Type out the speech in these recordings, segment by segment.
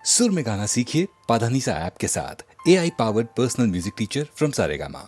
सुर में गाना सीखिए पाधानीसा ऐप के साथ। AI powered personal music teacher from Saregama.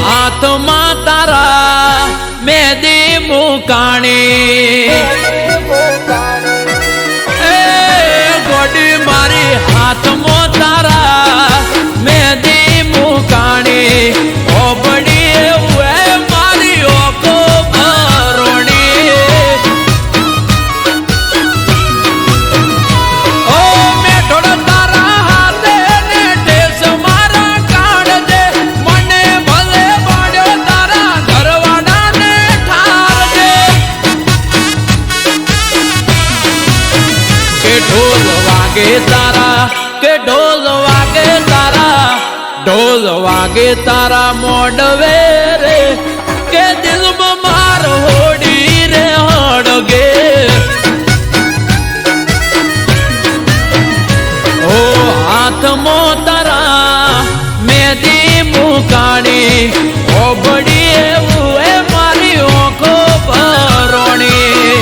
આત્મા તારા મેદી મુકાણી એ ગોડી મારી હાથમાં તારા મેદી મુકાણી ઓબડી એવું મારી ઓકો ભરોણી ઓ મેઠોડ તારા હાથે ને ટેસ મારા કાઢજે મને ભલે પાડ્યો તારા ઘરવાળાને ઠારજે કે ઢોલ વાગે તારા કે ઢોલ વાગે તારા ઢોલ વાગે તારા મોડવે રે કે દિલમાં માર હોડી રે હડગે ઓ હાથમાં તારા મેદી મુકાણી ઓબડી એવું એ મારી ઓખો ભરોણી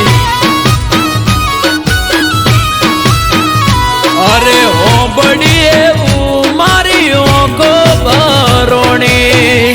અરે ઓબડી એવું મારી ઓખો ભરોણી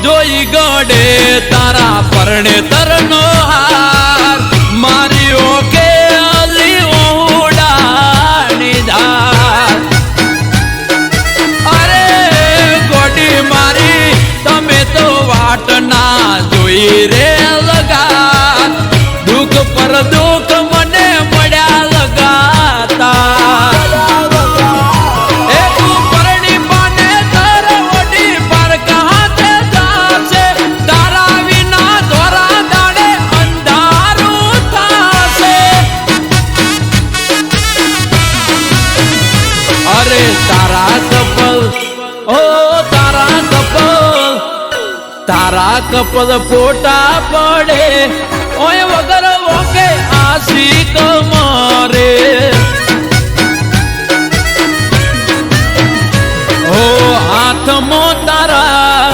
જોઈ ગડે તારા પરણે તરનો હાર મારી ઓકે અલી ઓડાની ધાર અરે ગોડી મારી તમે તો વાટ ના જોઈ રે લગા દુઃખ પર દુઃખ મને મળ્યા લગાતા તારા કપલ ફોટા પડે ઓય વગર વોકે આશિક મારે ઓ હાથમાં તારા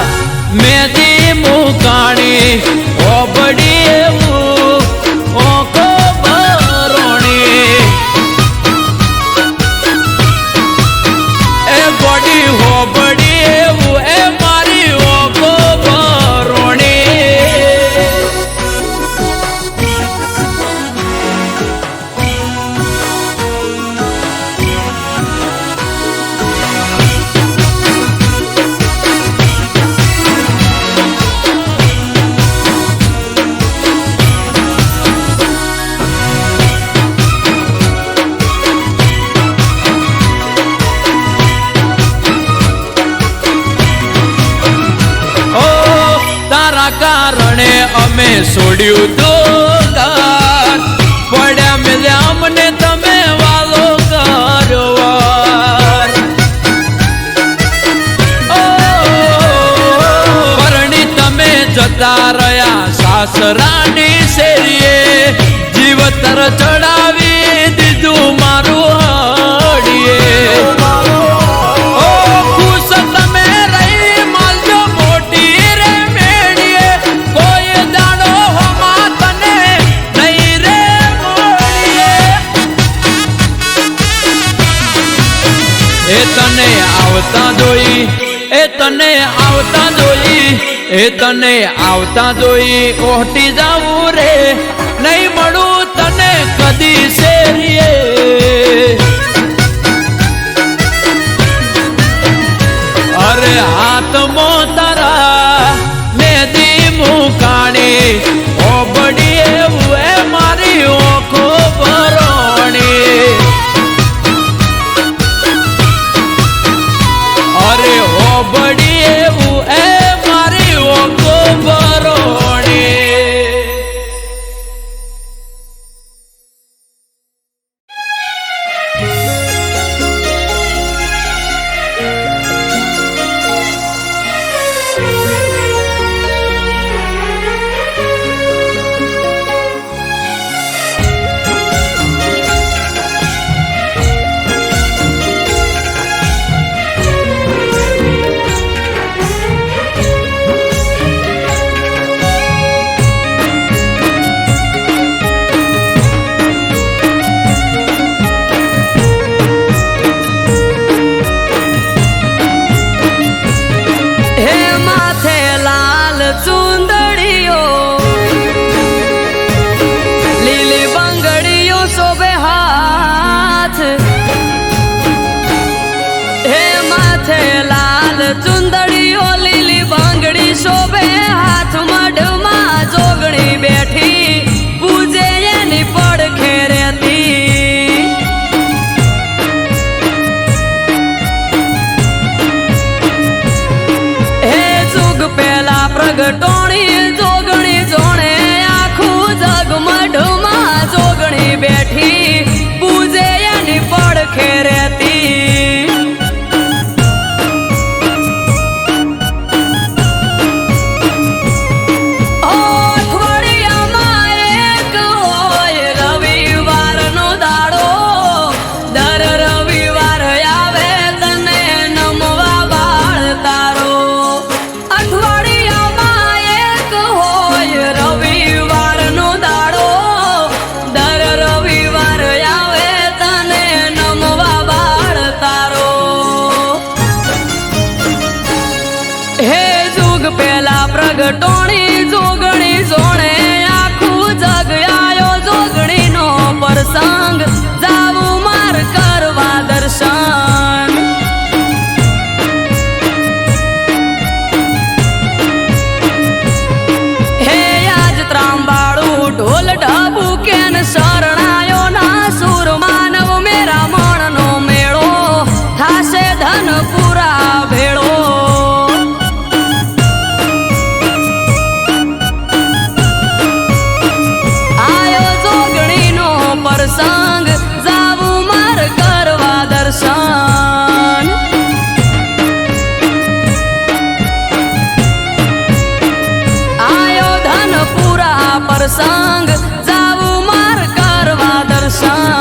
મેદી મુકાણી ઓબડી એવું ઓખો ભરોણી એ ગોડી હોબડી એવું એ મારી ઓખો કારણે અમે છોડ્યું તો ઘર પડ્યા મેલ્યા અમને તમે વાલો કરો પરણી તમે જતા રહ્યા સાસરાની શેરીએ જીવતર ચડાવી દીધું મારું હડીએ તને આવતા જોઈ તને આવતા જોઈ ઓહટી જાવું રે નહીં મળું તને કદી શેરીએ હાથમાં તારા મેદી મુકાણી ઓબડી એવું એ મારી ઓખો ભરોણી અરે ઓબડી એવું એ મારી ઓખો ભરોણી ચુંદડીઓ લીલી બાંગડી શોભે હાથમાં ઢમાં જોગણી બેઠી પૂજે એની પડખે રહેતી હે જુગ પેલા પ્રગટોણી જોગણી જોણે આખું જગમાં ઢમાં જોગણી બેઠી પૂજે એની પડખે રહેતી પ્રગટોણી જોગણી જોણે આખું જગ આયો જોગણી નો પ્રસંગ જાવું માર કરવા દર્શન હે આજ ત્રાંબાળું ઢોલ ઢબુ કેન શરણાયો ના સુર માનવ મેરા મણનો મેળો થાશે ધન પૂરા ભેળો સંગ જાવું માર કરવા દર્શન આયો ધન પૂરા પ્રસંગ જાવું માર કરવા દર્શન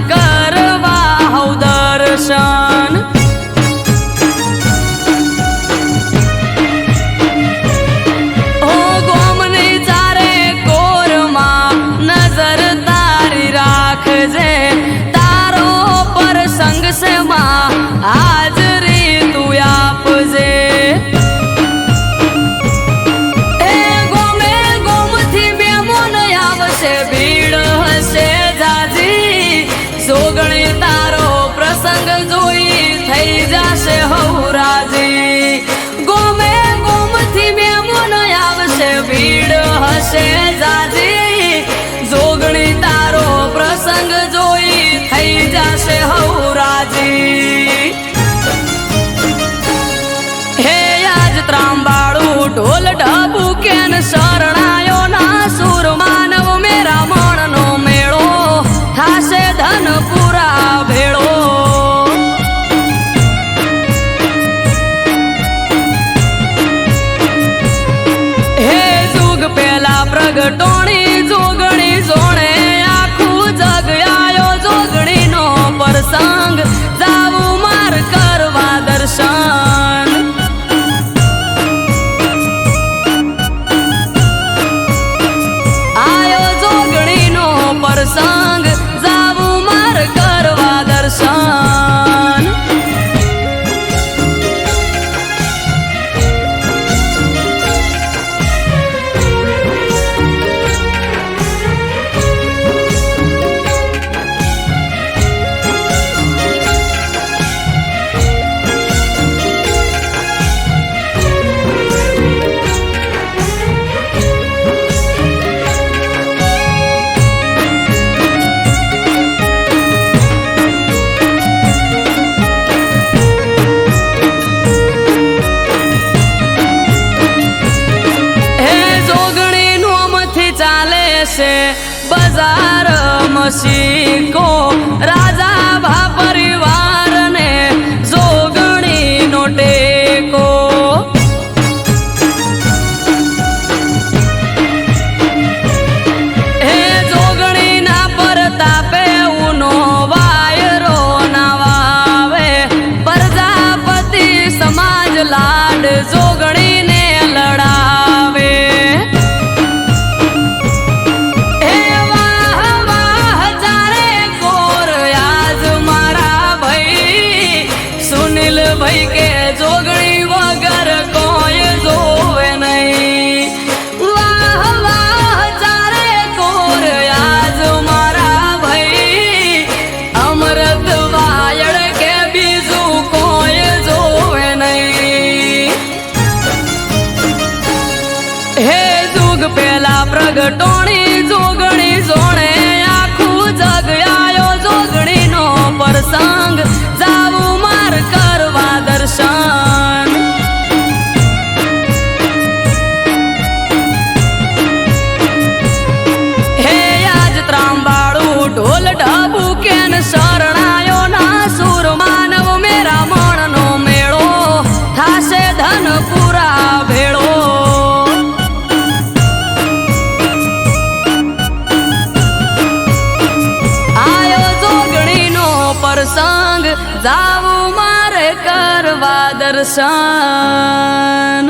કરવા હઉ દર્શન ઓ ગોમની ચારે કોરમાં નજર તારી રાખજે તારો પ્રસંગ છે માં હાજરી તું આપજે એ ગોમે ગોમથી બેમોન આવશે ભીડ હશે જાજી જોગણી તારો પ્રસંગ જોઈ થઈ જશે હૌરાજી ગોમે ગોમથી મેમોન આવશે ભીડ હશે જાજી જોગણી તારો પ્રસંગ જોઈ થઈ જશે હૌરાજી હે આજ ત્રાંબાળું ઢોલ ઢબુ કેન શરણાયો ના સુર માનવ મેરા મણનો મેળો થાશે ધન પૂરા ભેળો પ્રગટોણી જોગણી જોણે આખું જગ આયો જોગણીનો પ્રસંગ જાવું માર કરવા દર્શન આયો જોગણીનો પ્રસંગ જાવું માર કરવા દર્શન બજાર મસીકો રાજા ભા પરિવાર ને જોગણી નો ટેકો હે જોગણી ના પરતાપે ઉનો વાયરો ના વાવે પ્રજાપતિ સમાજ લાડ જોગણી ને લડાવે ભાઈ કે જોગણી વગર કોઈ જોવે નહીં વાહ વાહ ચારે કોર આજ મારા ભાઈ અમૃત વાયડ કે બીજું કોઈ જોવે નહીં હે જુગ પેલા પ્રગટોણી જોગણી જોણે આખું જગ આયો જોગણીનો પ્રસંગ જાવું માર કરવા દર્શન હે આજ ત્રાંબાળું ઢોલ ઢબુ કેન શરણાયો ના સુર માનવ મેરા મણનો મેળો થાશે ધન પૂરા ભેળો આયો જોગણીનો પ્રસંગ જાવું મારે કરવા દર્શન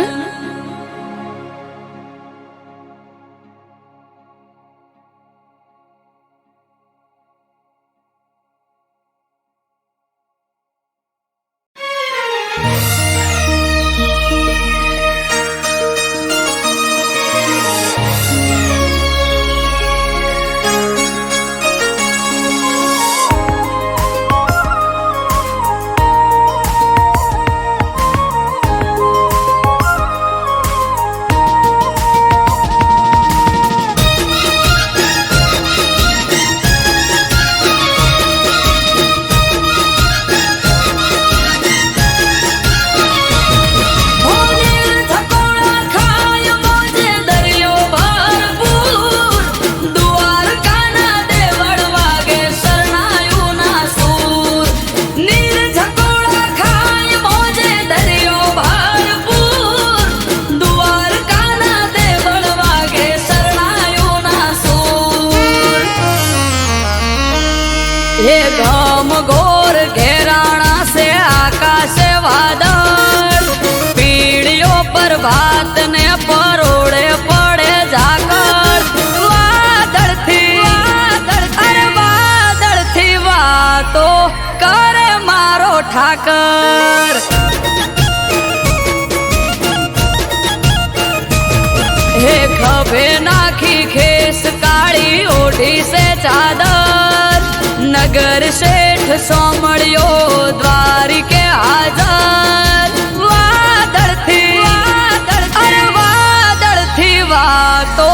ये गम घोर घेराणा से आकाश वादळ पीड़ियों पर भात ने परोड़े पड़े जाकर वादळ थी अरे वादळ थी वातो करे मारो ठाकर हे खभे नाखी खेस काली ओढ़ी से चादर नगर शेठ सोमड़ियो द्वारिके हाजर वादळ थी अरे वादळ थी वातो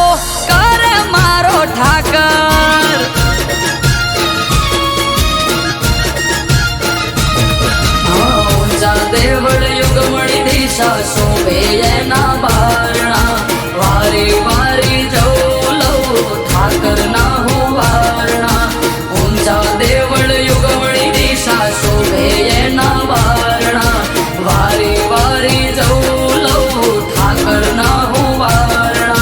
कर मारो ठाकर ऊंचा देवळ युगमणी दिशा शोभे ना बारणा वारी वारी जाऊ लव ठाकर ना हो वारणा देवळ युगमणी दिशा शोभे ना वारणा वारी वारी जाऊ लव ठाकर ना हो वारणा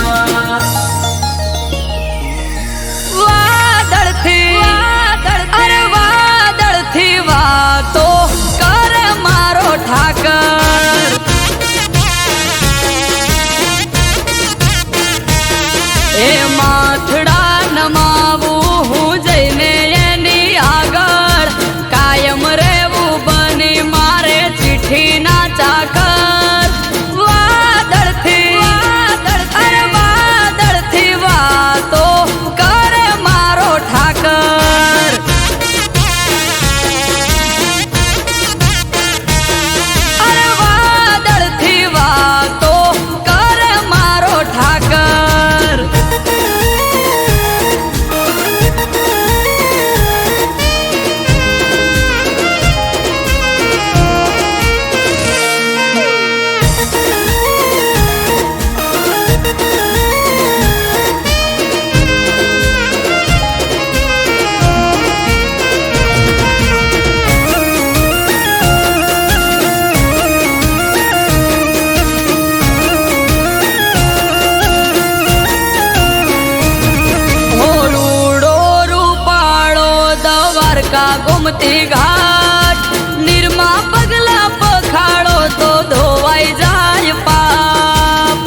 ધોતી ઘાટ નિર્મા પગલા પખાડો તો ધોવાઈ જાય પાપ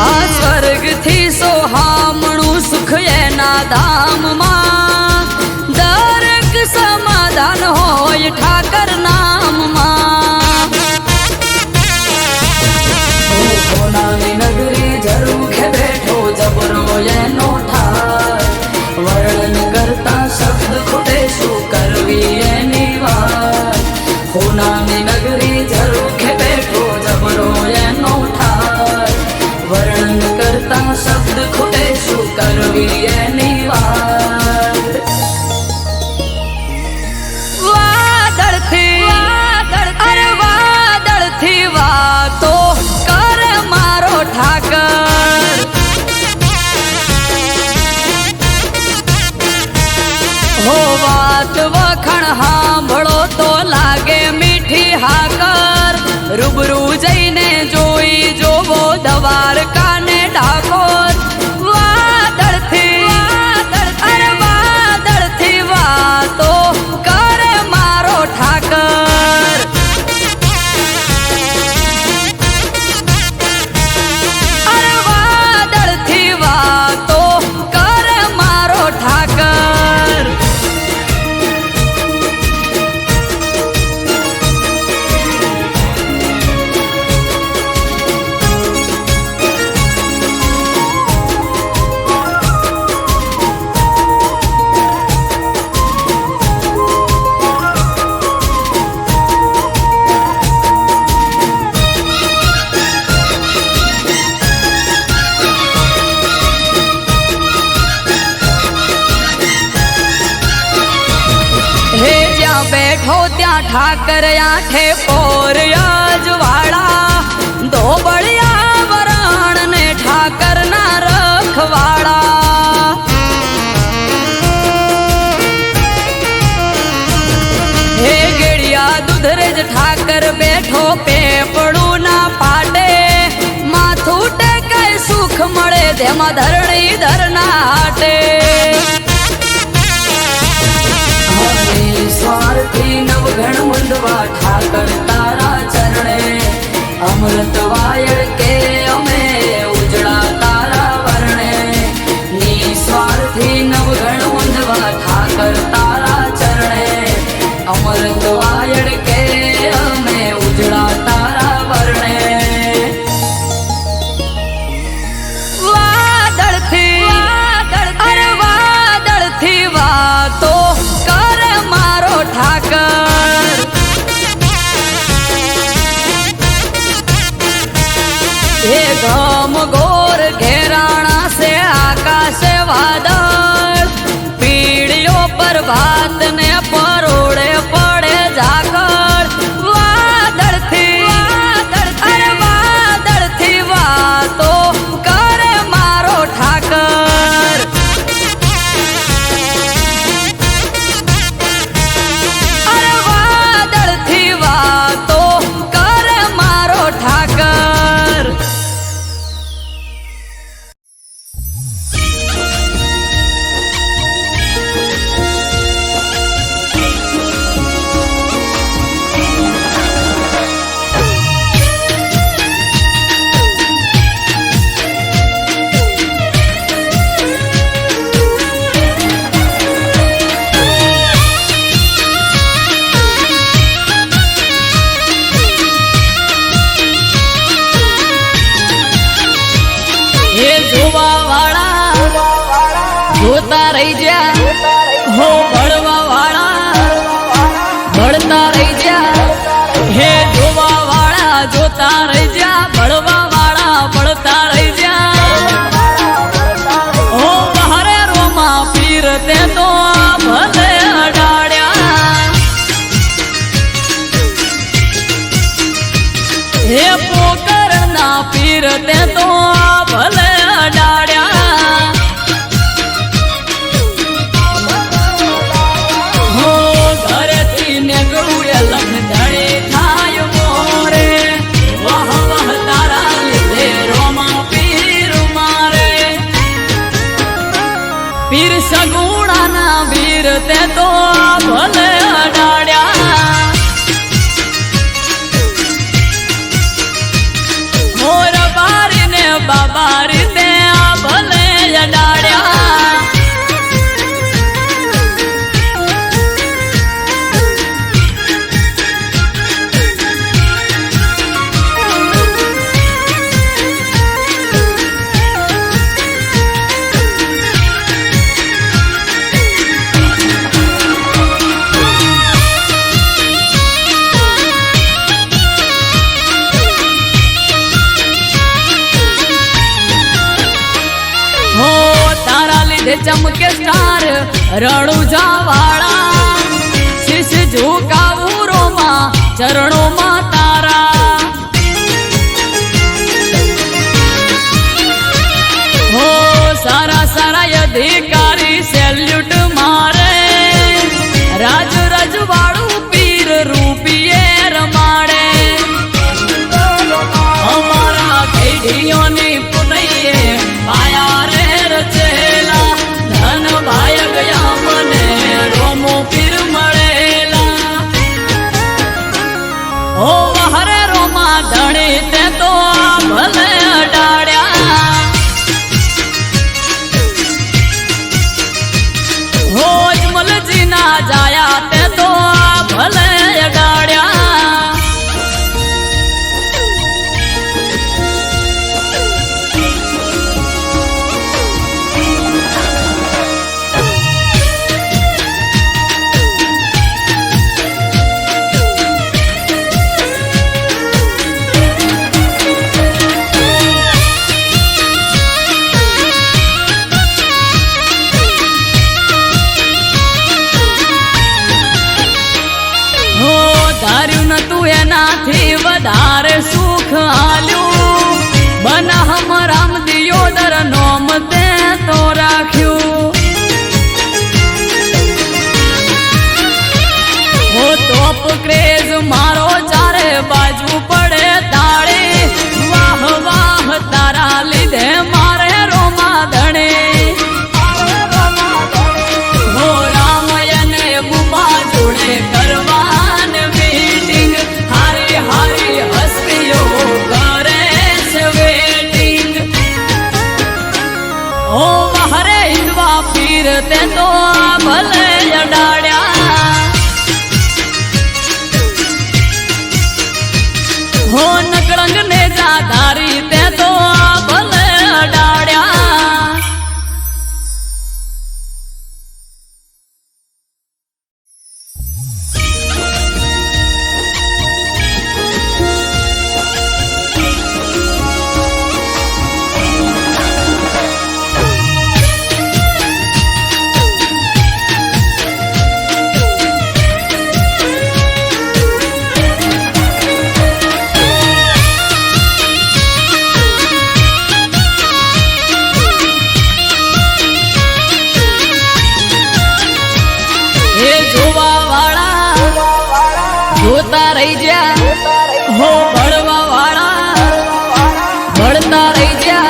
આ સ્વર્ગથી સોહામણું સુખ એના ધામમાં દરેક સમાધાન હોય ઠાકર નામમાં સોનાની નગરી ઝરૂખે બેઠો જબરો એનો ઠાર વર્ણન કરતા શબ્દ ખૂટે શું કરવી એની વાત સોનાની નગરી ઝરૂખે બેઠો જબરો એનો ઠાર વર્ણન કરતા શબ્દ ખૂટે શું કરવી એની વાત વાદળથી વાતો કરે મારો ઠાકર હો વાત વખણ સાંભળો તો લાગે મીઠી હાકર રૂબરૂ જઈને જોઈ જોવો દ્વારકાને ડાકોર વાદળથી વાતો કરે મારો ઠાકર વાદળથી વાતો કરે મારો ઠાકર હે જ્યાં બેઠો ત્યાં ઠાકર આઠે પોર યજવાળા ધોબળિયા વરણ ને ઠાકર ના રખવાળા હે ગેડિયા દુધરેજ ઠાકર બેઠો પેપડું ના પાટે માથું ટેકાય સુખ મળે તેમાં ધરણી ધરના હાટે સ્વાર્થી નવગણ મુંડવા ઠાકર તારા ચરણે અમૃત વાયળ કે અમે ઉજળા તારા વર્ણે નિસ્વાર્થી નવગણ મુંડવા ઠાકર તારા ચરણે અમૃત વાયળ કે અમે ઉજળા તારા વર્ણે વાદળથી વાતો કરે મારો ઠાકર એ ગમ ગોર ઘેરાણા સે આકાશે વાદળ પીડીઓ પર ભાત ને પરોડે પડે ઝાકળ વાદળથી વાતો કરે મારો ઠાકર વાદળથી વાતો કરે મારો ઠાકર જોતા રહી જા હો ભળવા વાળા ભળતા રહી જા હે જોવા વાળા જોતા રહી જા ભળવા વાળા ભળતા રહી જા હો બહારે રોમા પીર તે તો ભલે અડાડ્યા હે પોકર ના પીર તે તો ભલે અડાડ્યા चमके स्टार रणुजा वाला शीश झुकाऊ रोमा चरणों में तारा हो सारा सारा अधिकारी सैल्यूट मारे राज रजवाड़ू पीर रूपिये रमाड़े हमारा भेड़ियों ने पुनइये पाया रे रचेला धन भाय गया मने रोमो पीर मड़ेला ओ हरे रोमा धणी ते तो भले अडाड़्या हो अजमल जी ना जाया ते तो भले अडाड़्या एनाथी वधारे सुख आल्यू बना हम राम दियोदर नोम ते तो राख्यू हो तोप क्रेज मारो चारे बाजू पड़े ताड़े वाह वाह तारा लीधे मारे रोमा धणे हो रामयन बुबा जोड़े करवान मीटिंग हारी हारी हस्तियो करे से वेटिंग ओ हरे हिंदवा पीर ते तो भले अडाड़्या हो नकड़ंग ने जाधारी ते तो भले अडाड़्या जोता रही जा हो बड़वा वाला बढ़ता रही जा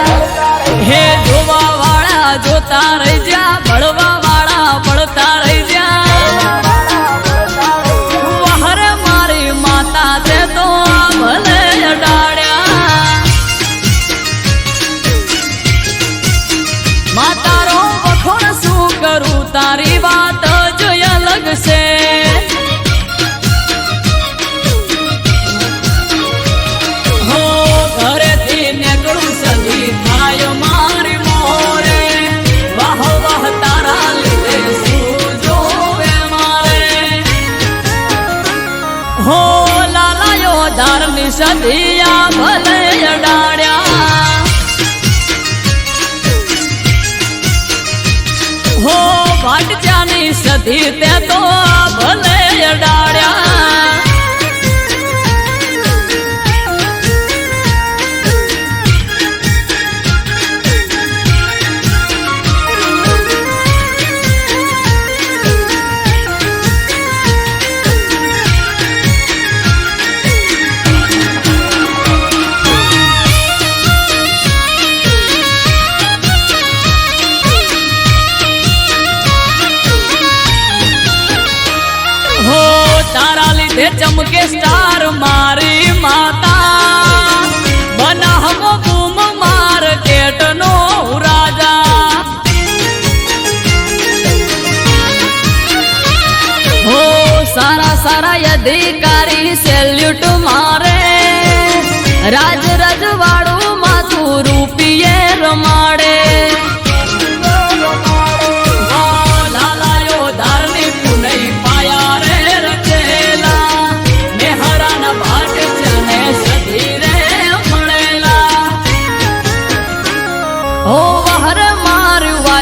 हे जोवा वाला जोता रही जा बड़वा वाला बढ़ता रही जा वहर मारी माता ते तो भले अडाड़्या माता रो बखोड़ सू करू तारी बात जो अलग से हो लाला यो धारनी सदिया भले अडाड़्या हो बाट जानी सदी ते तो भले अडाड़्या चमके स्टार मारी माता बना हम बूम मार्केट नो राजा हो सारा सारा अधिकारी सैल्यूट मारे राज रजवाड़ू माथू रूपिये रमाड़े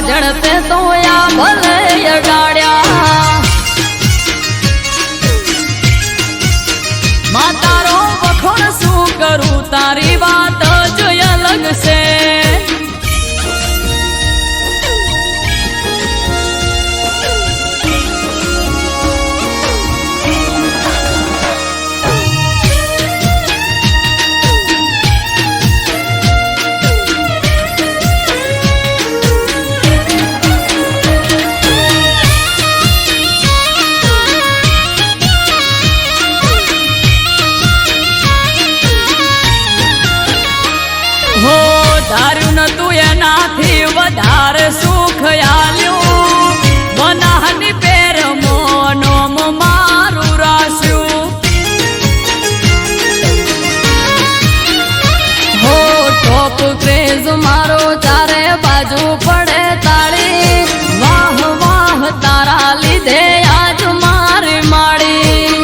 जड़ते तो વધારે સુખ આલ્યું બનાહની પેર મોનોમ મારું રાસ્યું હો ટોપ ક્રેઝ મારો ચારે બાજુ પડે તાળી વાહ વાહ તારા લીધે આજ મારી માળી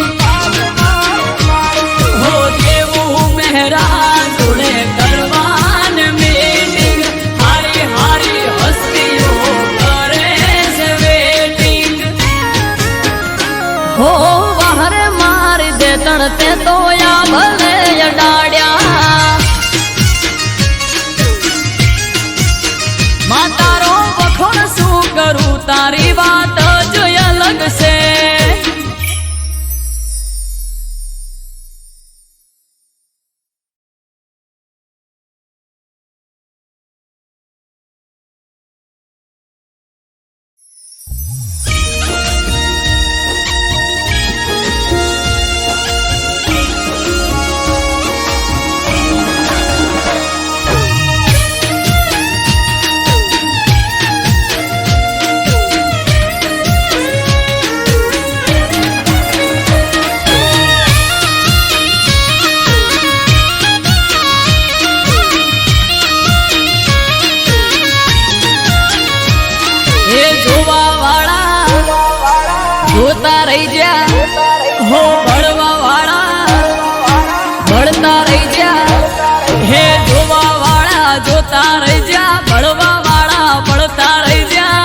હો દેવું મહેરા જોડે કરવાન મીટિંગ હારી હારી હસ્તીઓ કરે છે વેટિંગ હો વહરે મારી દે તણતે તો યા ભલે અડાડ્યા માં તારો વખોણ શું કરું તારી વાત જ અલગ છે જોતા રહી જા હો ભળવા વાળા ભળતા રહી જા હે જોવા વાળા જોતા રહી જા ભળવા વાળા ભળતા રહી જા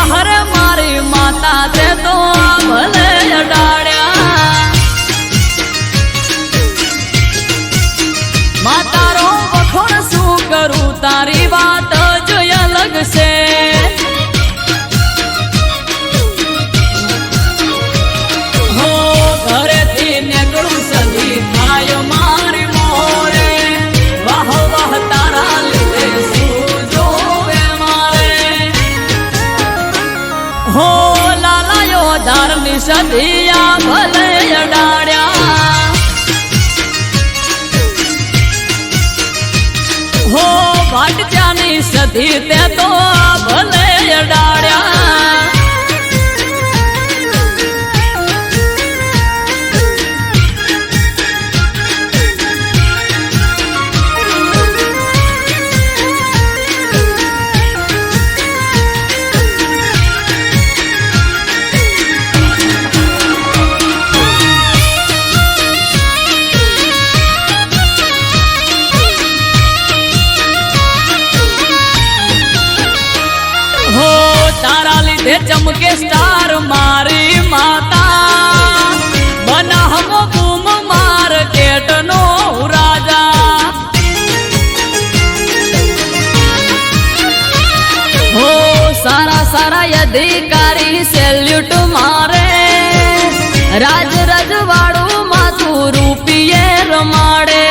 વહરે મારી માતા તે તો ભલે અડાડ્યા મા તારો વખોણ શું કરું તારી વાત જ અલગ છે હો લાલાયો ધારની સદિયા ભલે અડાડ્યા હો ભાટજાની સદી તે તો ભલે અડાડ્યા તારા લીધે ચમકે સ્ટાર મારી માતા બનાહમો બૂમ માર્કેટ નો રાજા હો સારા સારા અધિકારી સેલ્યુટ મારે રાજ રજવાડું માથું રૂપિયે રમાડે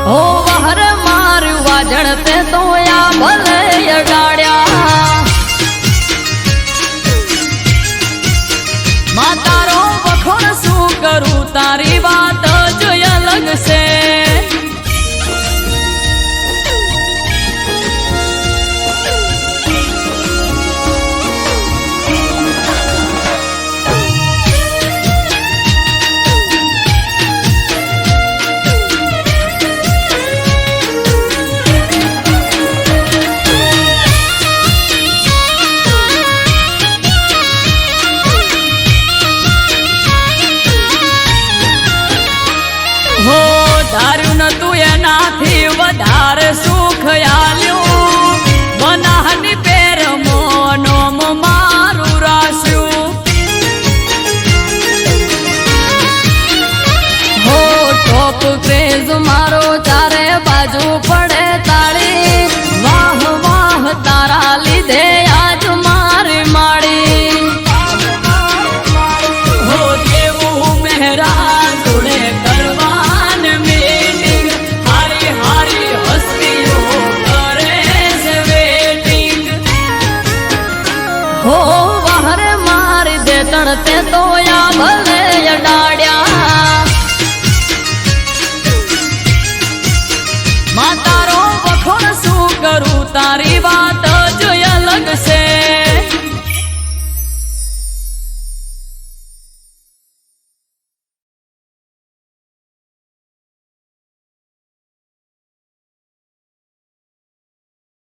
ઓ વહર મારું વાજણ તે તો યા ભલે અડાડ્યા મા તારો વખોણ શું કરું તારી વાત જ અલગ છે હો ધાર્યું નતું એનાથી વધારે સુખ આલ્યું બનાહની પેર મોનોમ મારું રાસ્યું હો ટોપ ક્રેઝ મારો ચારે બાજુ પડે તાળી વાહ વાહ તારા લીધે આજ મારી માળી હો દેવું મહેરા જોડે કરવાન મીટિંગ હારી હારી હસ્તીઓ કરે છે વેટિંગ ચરણ તે તો યા ભલે અડાડ્યા માં તારો વખોડ શું કરું તારી વાત